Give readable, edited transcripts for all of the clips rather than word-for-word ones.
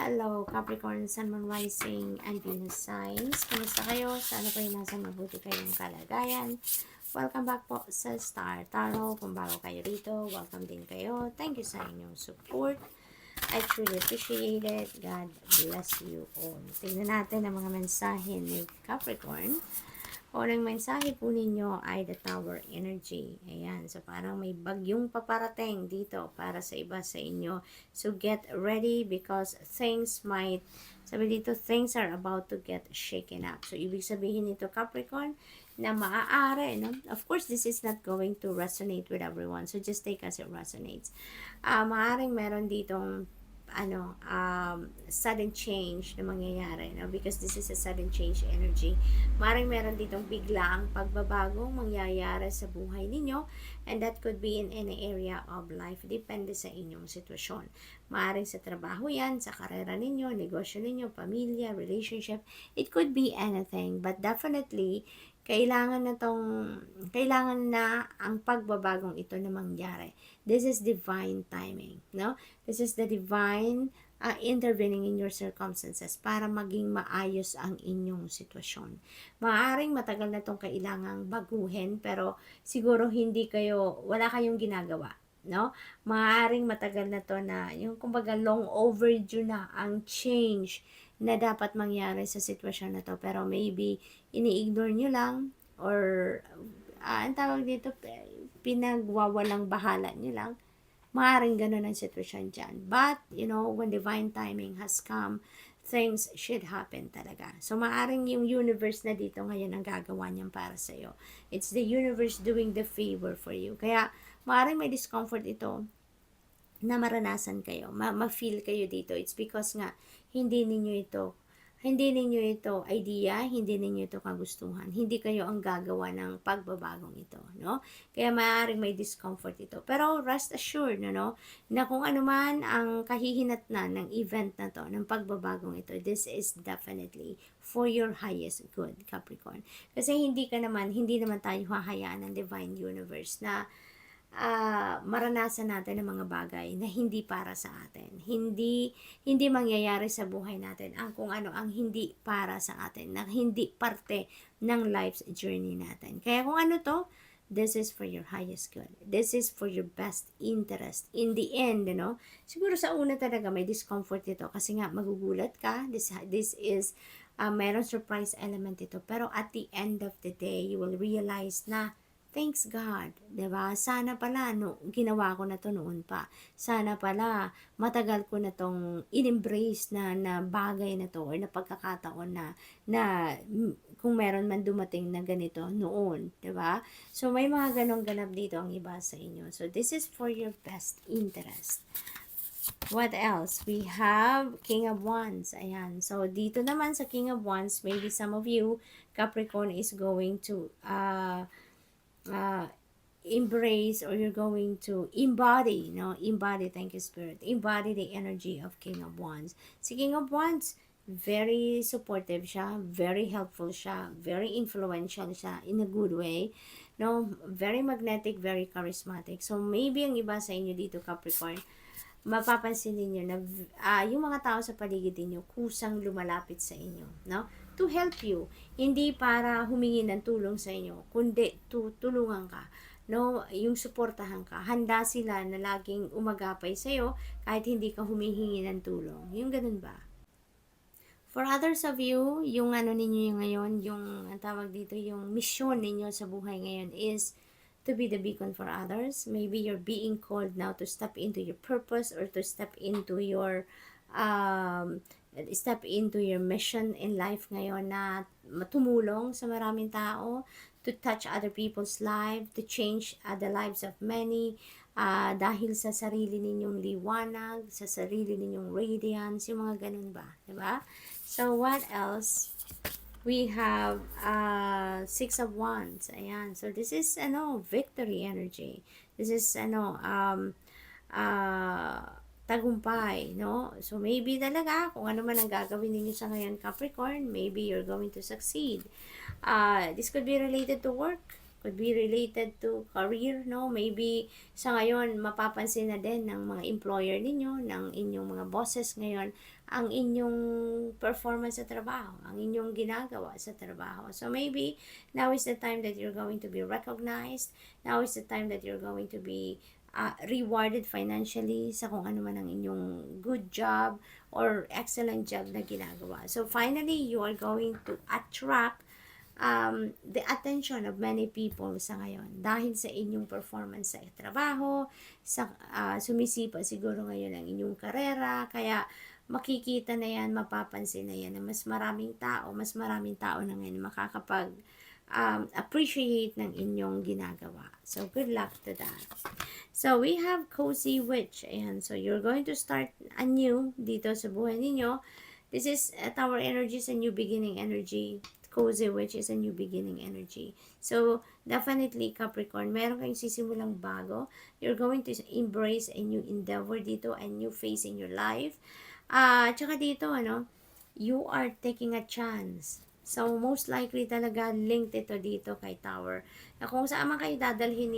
Hello, Capricorn, Sun, Moon, Rising, and Venus signs. Kumusta kayo? Sana po yung nasa mabuti kayong kalagayan. Welcome back po sa Star Tarot. Kung bago kayo rito, welcome din kayo. Thank you sa inyong support. I truly appreciate it. God bless you all. Tingnan natin ang mga mensahe ni Capricorn. Unang mensahe po ninyo ay the Tower Energy. Ayan. So, parang may bagyong paparating dito para sa iba sa inyo. So, get ready because things might, sabi dito, things are about to get shaken up. So, ibig sabihin nito, Capricorn, na maaari, no? Of course, this is not going to resonate with everyone. So, just take as it resonates. Maaaring meron ditong sudden change na mangyayari, no? Because this is a sudden change energy. Maring meron ditong biglaang pagbabagong mangyayari sa buhay ninyo, and that could be in any area of life. Depende sa inyong sitwasyon. Maring sa trabaho yan, sa karera ninyo, negosyo ninyo, pamilya, relationship. It could be anything, but definitely, kailangan na ang pagbabagong ito na mangyari. This is divine timing, no? This is the divine intervening in your circumstances para maging maayos ang inyong sitwasyon. Maaaring matagal na itong kailangang baguhin, pero siguro wala kayong ginagawa, no? Maaaring matagal na to na yung kumbaga long overdue na ang change na dapat mangyari sa sitwasyon na to, pero maybe ini-ignore nyo lang or ang tawag dito, pinagwawalang bahala nyo lang. Maaaring ganun ang sitwasyon dyan. But, when divine timing has come, things should happen talaga. So, maaaring yung universe na dito ngayon ang gagawa niyan para sa'yo. It's the universe doing the favor for you. Kaya, maaaring may discomfort ito na maranasan kayo, ma-feel kayo dito. It's because nga, hindi ninyo ito idea, hindi ninyo ito kagustuhan. Hindi kayo ang gagawa ng pagbabagong ito, no? Kaya maaaring may discomfort ito. Pero rest assured, no, na kung ano man ang kahihinatnan ng event na to, ng pagbabagong ito, this is definitely for your highest good, Capricorn. Kasi hindi naman tayo hahayaan ng divine universe na maranasan natin ng mga bagay na hindi para sa atin. Hindi mangyayari sa buhay natin ang kung ano ang hindi para sa atin, na hindi parte ng life's journey natin. Kaya kung ano to, this is for your highest good. This is for your best interest. In the end, siguro sa una talaga may discomfort ito kasi nga magugulat ka. This is mayroong surprise element ito. Pero at the end of the day, you will realize na thanks God, 'di ba? Sana pala ginawa ko na 'to noon pa. Sana pala matagal ko na 'tong in-embrace na bagay na 'to or na pagkakataon na kung meron man dumating na ganito noon, 'di ba? So may mga ganong ganap dito ang iba sa inyo. So this is for your best interest. What else? We have King of Wands. Ayan. So dito naman sa King of Wands, maybe some of you Capricorn is going to embrace, or you're going to embody, thank you Spirit, embody the energy of King of Wands. Si King of Wands, very supportive siya, very helpful siya, very influential siya in a good way, very magnetic, very charismatic. So maybe ang iba sa inyo dito Capricorn, mapapansin niyo na yung mga tao sa paligid niyo kusang lumalapit sa inyo, to help you, hindi para humingi ng tulong sa inyo, kundi tulungan ka, yung suportahan ka. Handa sila na laging umagapay sa iyo kahit hindi ka humihingi ng tulong. Yung ganun ba? For others of you, yung ninyo ngayon, yung ang tawag dito, yung mission ninyo sa buhay ngayon is to be the beacon for others. Maybe you're being called now to step into your purpose or to step into your mission in life ngayon, na tumulong sa maraming tao, to touch other people's life, to change the lives of many, dahil sa sarili ninyong liwanag, sa sarili ninyong radiance, yung mga ganun ba, diba? So what else? We have Six of Wands. Ayan. So this is victory energy. This is tagumpay, So maybe talaga kung ano man ang gagawin niyo sa ngayon Capricorn, maybe you're going to succeed. This could be related to work. Could be related to career, no? Maybe sa ngayon, mapapansin na din ng mga employer ninyo, ng inyong mga bosses ngayon, ang inyong performance sa trabaho, ang inyong ginagawa sa trabaho. So maybe now is the time that you're going to be recognized. Now is the time that you're going to be rewarded financially sa kung ano man ang inyong good job or excellent job na ginagawa. So finally, you are going to attract the attention of many people sa ngayon dahil sa inyong performance sa trabaho, sa sumisipa siguro ngayon ang inyong karera, kaya makikita na yan, mapapansin na yan na mas maraming tao na ngayon makakapag appreciate ng inyong ginagawa. So, good luck to that. So, we have Cozy Witch. Ayan. So, you're going to start anew dito sa buhay ninyo. This is Tower Energy, a new beginning energy. Cozy Witch is a new beginning energy. So, definitely, Capricorn, meron kayong sisimulang bago. You're going to embrace a new endeavor dito, a new phase in your life. Tsaka dito, you are taking a chance. So, most likely talaga linked ito dito kay Tower. Na kung saan man kayo dadalhin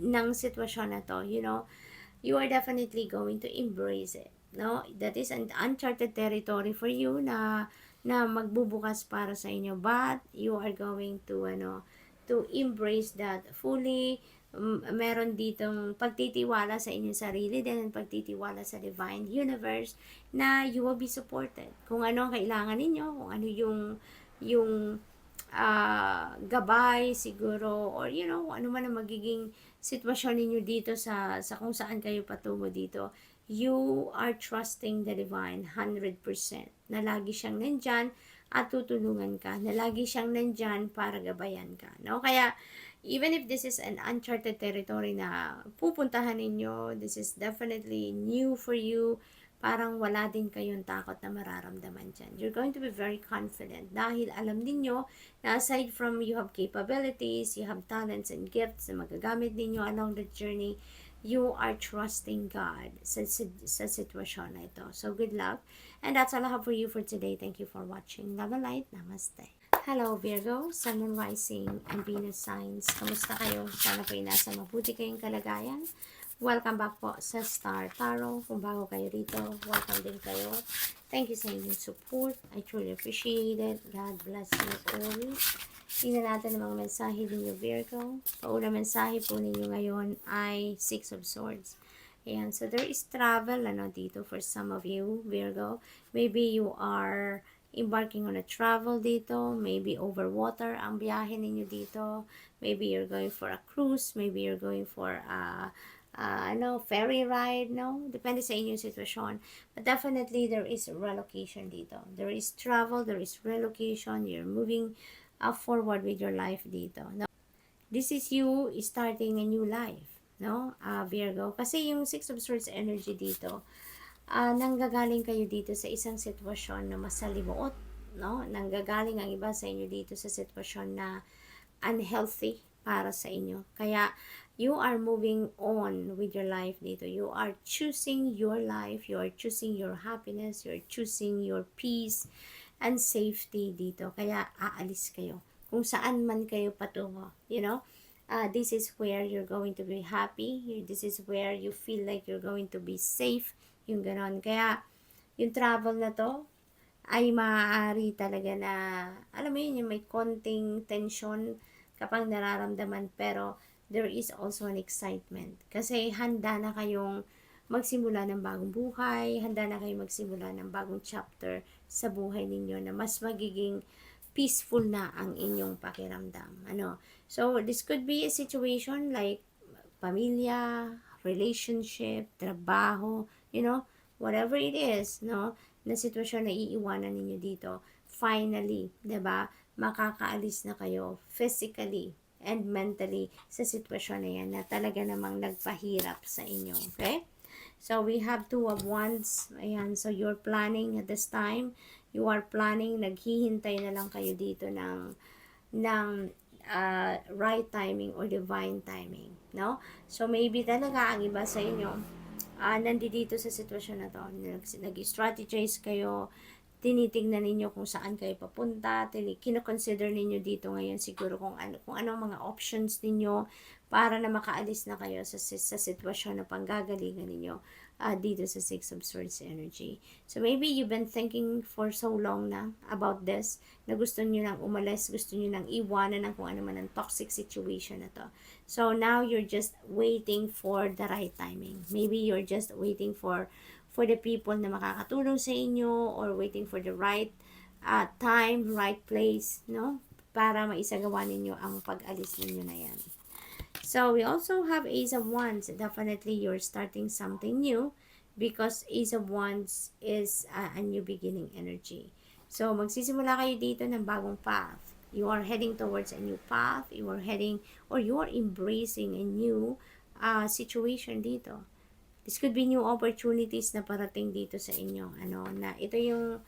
ng sitwasyon na to, you are definitely going to embrace it. No? That is an uncharted territory for you na magbubukas para sa inyo. But, you are going to, to embrace that fully. Meron ditong pagtitiwala sa inyong sarili din, pagtitiwala sa divine universe na you will be supported. Kung ano ang kailangan ninyo, kung ano yung gabay siguro, or kung ano man ang magiging sitwasyon ninyo dito sa kung saan kayo patungo dito, you are trusting the divine 100%, na lagi siyang nandyan at tutulungan ka, na lagi siyang nandyan para gabayan ka, no? Kaya even if this is an uncharted territory na pupuntahan ninyo, this is definitely new for you, parang wala din kayong takot na mararamdaman dyan. You're going to be very confident dahil alam ninyo na aside from you have capabilities, you have talents and gifts na magagamit ninyo along the journey, you are trusting God sa sitwasyon na ito. So, good luck. And that's all I have for you for today. Thank you for watching. Love and light. Namaste. Hello Virgo, Sun, Moon, Rising, and Venus signs. Kamusta kayo? Sana po nasa mabuti kayong kalagayan. Welcome back po sa Star Tarot. Kung bago kayo rito, welcome din kayo. Thank you sa inyong support. I truly appreciate it. God bless you all. Tingnan natin ang mga mensahe ninyo Virgo. Paunang mensahe po ninyo ngayon ay Six of Swords. Ayan, so there is travel dito for some of you Virgo. Maybe you are embarking on a travel dito, maybe over water ang biyahe ninyo dito, maybe you're going for a cruise, maybe you're going for a ferry ride, depende sa inyong sitwasyon, but definitely there is relocation dito, there is travel, there is relocation, you're moving forward with your life dito. Now, this is you starting a new life, Virgo, kasi yung Six of Swords energy dito, nanggagaling kayo dito sa isang sitwasyon na masalimuot, nanggagaling ang iba sa inyo dito sa sitwasyon na unhealthy para sa inyo. Kaya, you are moving on with your life dito. You are choosing your life, you are choosing your happiness, you are choosing your peace and safety dito. Kaya, aalis kayo. Kung saan man kayo patungo, this is where you're going to be happy. This is where you feel like you're going to be safe. Yung ganon. Kaya, yung travel na to, ay maaari talaga na, alam mo yun, yung may konting tension kapag nararamdaman, pero there is also an excitement. Kasi handa na kayong magsimula ng bagong buhay, handa na kayong magsimula ng bagong chapter sa buhay ninyo na mas magiging peaceful na ang inyong pakiramdam. So, this could be a situation like pamilya, relationship, trabaho, whatever it is, na sitwasyon na iiwanan ninyo dito, finally, 'di ba, makakaalis na kayo physically and mentally sa sitwasyon na yan na talaga namang nagpahirap sa inyo, okay? So, we have Two of Wands. Ayan, so you're planning at this time, you are planning, naghihintay na lang kayo dito ng right timing or divine timing, So, maybe talaga ang iba sa inyo, nandito sa sitwasyon na to, nag-strategize kayo, tinitingnan ninyo kung saan kayo papunta, kino-consider ninyo dito ngayon siguro kung anong mga options ninyo para na makaalis na kayo sa sitwasyon na panggagalingan ninyo dito sa Six of Swords energy. So maybe you've been thinking for so long na about this, na gusto niyo nang umalis, gusto niyo nang iwanan ng kung ano man ang toxic situation na to. So now you're just waiting for the right timing. Maybe you're just waiting for the people na makakatulong sa inyo, or waiting for the right time, right place, no? Para maisagawa ninyo ang pag-alis ninyo na yan. So, we also have Ace of Wands. Definitely, you're starting something new because Ace of Wands is a new beginning energy. So, magsisimula kayo dito ng bagong path. You are heading towards a new path. You are heading, or you are embracing a new situation dito. This could be new opportunities na parating dito sa inyo. Na ito yung,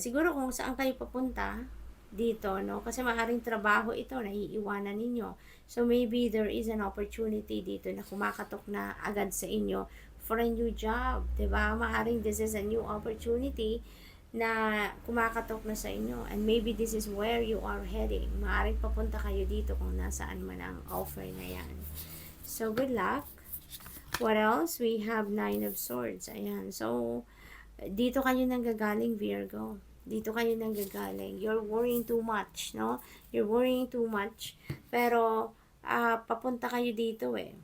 siguro kung saan kayo papunta dito, no? Kasi maaaring trabaho ito na iiwanan ninyo. So, maybe there is an opportunity dito na kumakatok na agad sa inyo for a new job, diba? Maaaring this is a new opportunity na kumakatok na sa inyo. And maybe this is where you are heading. Maaaring papunta kayo dito kung nasaan man ang offer na yan. So, good luck. What else? We have Nine of Swords. Ayan. So, dito kayo nanggagaling, Virgo. Dito kayo nanggagaling. You're worrying too much, no? You're worrying too much. Pero, papunta kayo dito eh.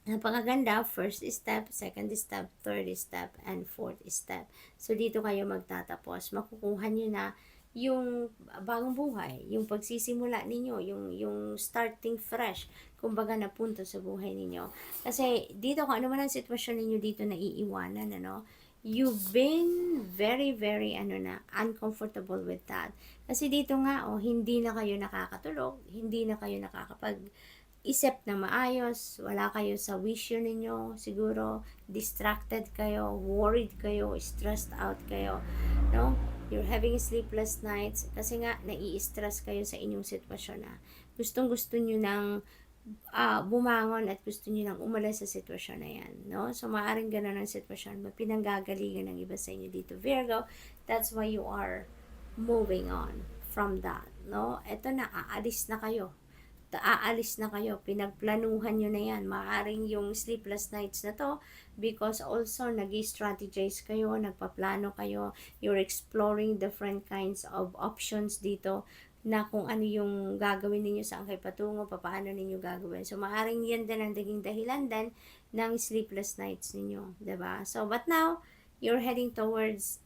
Napakaganda, first step, second step, third step, and fourth step. So, dito kayo magtatapos. Makukuha nyo na yung bagong buhay, yung pagsisimula ninyo, yung starting fresh, kumbaga napunta sa buhay ninyo. Kasi dito, kung ano man ang sitwasyon ninyo dito na iiwanan, you've been very, very, uncomfortable with that. Kasi dito nga, hindi na kayo nakakatulog, hindi na kayo nakakapag-isip na maayos, wala kayo sa vision ninyo, siguro, distracted kayo, worried kayo, stressed out kayo, no? You're having sleepless nights kasi nga nai-stress kayo sa inyong sitwasyon na gustong-gusto nyo nang bumangon at gusto nyo nang umalis sa sitwasyon na yan, no? So, maaaring ganun ang sitwasyon, pinanggagalingan ng iba sa inyo dito, Virgo. That's why you are moving on from that, no? Eto na, aalis na kayo. Pinagplanuhan nyo na yan. Maaaring yung sleepless nights na to because also nag-strategize kayo, nagpaplano kayo, you're exploring different kinds of options dito na kung ano yung gagawin ninyo, saan kayo patungo, paano ninyo gagawin. So, maaaring yan din ang naging dahilan din ng sleepless nights ninyo, diba? So, but now, you're heading towards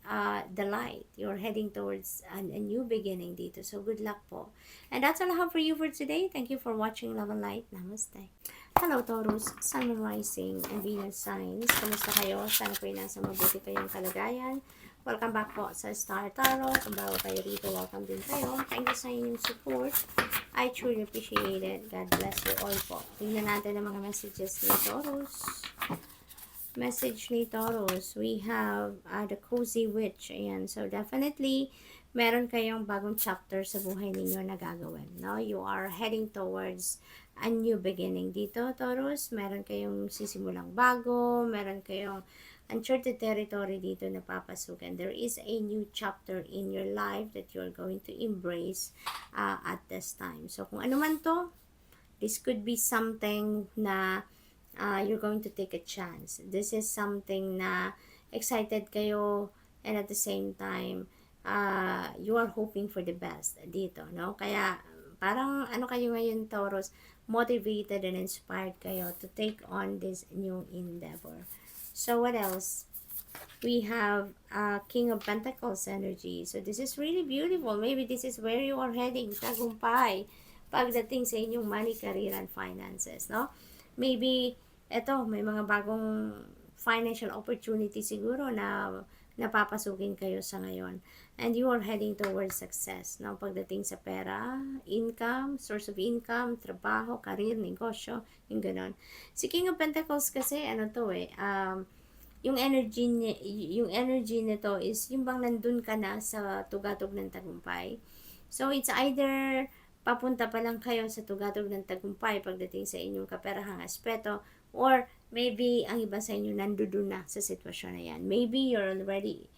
the light. You're heading towards a new beginning dito. So, good luck po. And that's all I have for you for today. Thank you for watching Love and Light. Namaste. Hello, Taurus, Sun, Rising, and Venus signs. Kamusta kayo? Sana po yung nasa mabuti kayong kalagayan. Welcome back po sa Star Tarot. Kung bago kayo rito, welcome din kayo. Thank you sa inyong support. I truly appreciate it. God bless you all po. Tingnan natin ang mga messages ni Taurus. Message ni Taurus, we have the Cozy Witch. Ayan. So, definitely, meron kayong bagong chapter sa buhay ninyo na gagawin. No? You are heading towards a new beginning dito, Taurus. Meron kayong sisimulang bago. Meron kayong uncharted territory dito na papasukan. There is a new chapter in your life that you're going to embrace at this time. So, kung ano man to, this could be something na you're going to take a chance. This is something na excited kayo and at the same time, you are hoping for the best dito, no? Kaya, parang kayo ngayon, Taurus, motivated and inspired kayo to take on this new endeavor. So, what else? We have King of Pentacles energy. So, this is really beautiful. Maybe this is where you are heading, tagumpay, pagdating sa inyong money, career, and finances, no? Maybe may mga bagong financial opportunity siguro na napapasukin kayo sa ngayon. And you are heading towards success, no? Pagdating sa pera, income, source of income, trabaho, career, negosyo, yung ganon. Si King of Pentacles kasi, yung energy nito is yung bang nandun ka na sa tugatog ng tagumpay. So, it's either papunta pa lang kayo sa tugatog ng tagumpay pagdating sa inyong kaperahang aspeto, or maybe ang iba sa inyo nandoon na sa sitwasyon na yan. Maybe you're already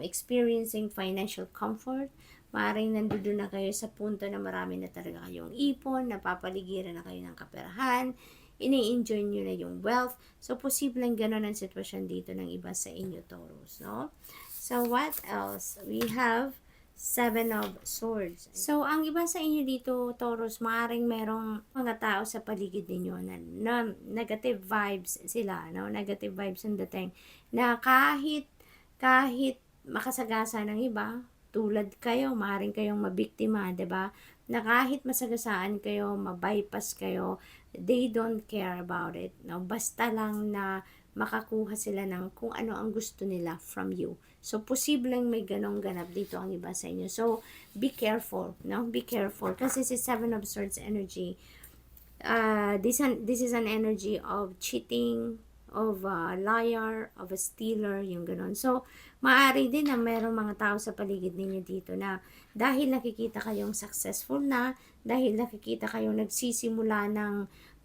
experiencing financial comfort. Maaaring nandoon na kayo sa punto na marami na talaga kayong ipon, napapaligiran na kayo ng kaperahan, ini-enjoy nyo na yung wealth. So, posibleng ganun ang sitwasyon dito ng iba sa inyo, Taurus, no? So, what else? We have Seven of Swords. So, ang iba sa inyo dito, Taurus, maaaring merong mga tao sa paligid ninyo na negative vibes sila, no? Negative vibes ang dating. Na kahit makasagasa ng iba, tulad kayo, maaaring kayong mabiktima, 'di ba? Na kahit masagasaan kayo, mabypass kayo, they don't care about it, no? Basta lang na makakuha sila ng kung ano ang gusto nila from you. So, posibleng may ganong ganap dito ang iba sa inyo. So, be careful, no? Be careful. Kasi si Seven of Swords energy, this is an energy of cheating, of a liar, of a stealer, yung ganon. So, maaari din na mayroong mga tao sa paligid ninyo dito na dahil nakikita kayong successful na, dahil nakikita kayong nagsisimula ng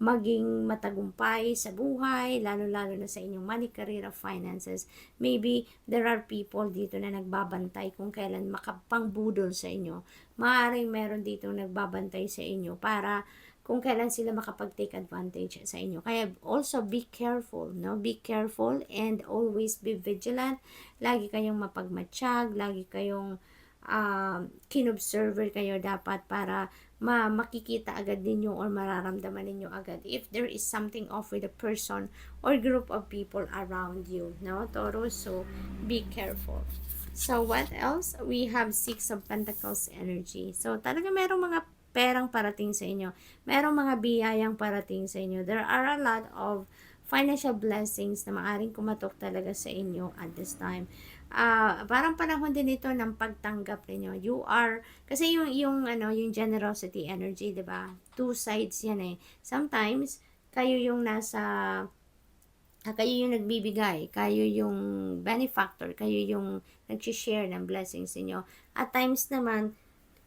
maging matagumpay sa buhay, lalo-lalo na sa inyong money, career, of finances, maybe there are people dito na nagbabantay kung kailan makapangbudol sa inyo. Maaaring meron dito nagbabantay sa inyo para kung kailan sila makapag-take advantage sa inyo. Kaya also be careful, no? Be careful and always be vigilant. Lagi kayong mapagmatsyag, lagi kayong kinobserver kayo dapat para makikita agad ninyo or mararamdaman ninyo agad if there is something off with a person or group of people around you, no, Taurus? So, be careful. So, what else? We have Six of Pentacles energy. So, talaga merong mga perang parating sa inyo. Merong mga biyayang parating sa inyo. There are a lot of financial blessings na maaring kumatok talaga sa inyo at this time. Parang panahon din ito ng pagtanggap ninyo. You are, kasi yung generosity energy, 'di ba? Two sides 'yan eh. Sometimes kayo yung kayo yung nagbibigay, kayo yung benefactor, kayo yung nag-share ng blessings niyo. At times naman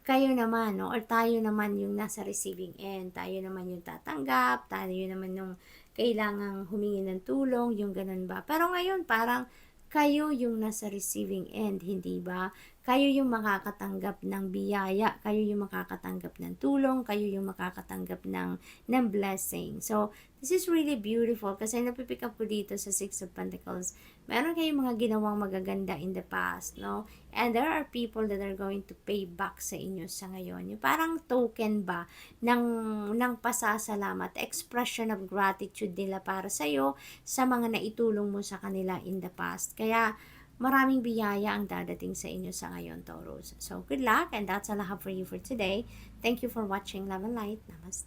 kayo naman, no? Or tayo naman yung nasa receiving end. Tayo naman yung tatanggap, tayo naman yung kailangang humingi ng tulong, yung ganun ba. Pero ngayon, parang kayo yung nasa receiving end, hindi ba? Kayo yung makakatanggap ng biyaya, kayo yung makakatanggap ng tulong, kayo yung makakatanggap ng blessing. So, this is really beautiful kasi napipick up ko dito sa Six of Pentacles. Meron kayong mga ginawang magaganda in the past, no? And there are people that are going to pay back sa inyo sa ngayon. Yung parang token ba ng pasasalamat, expression of gratitude nila para sa iyo sa mga naitulong mo sa kanila in the past. Kaya, maraming biyaya ang dadating sa inyo sa ngayon, Taurus. So, good luck and that's all I have for you for today. Thank you for watching Love and Light. Namaste.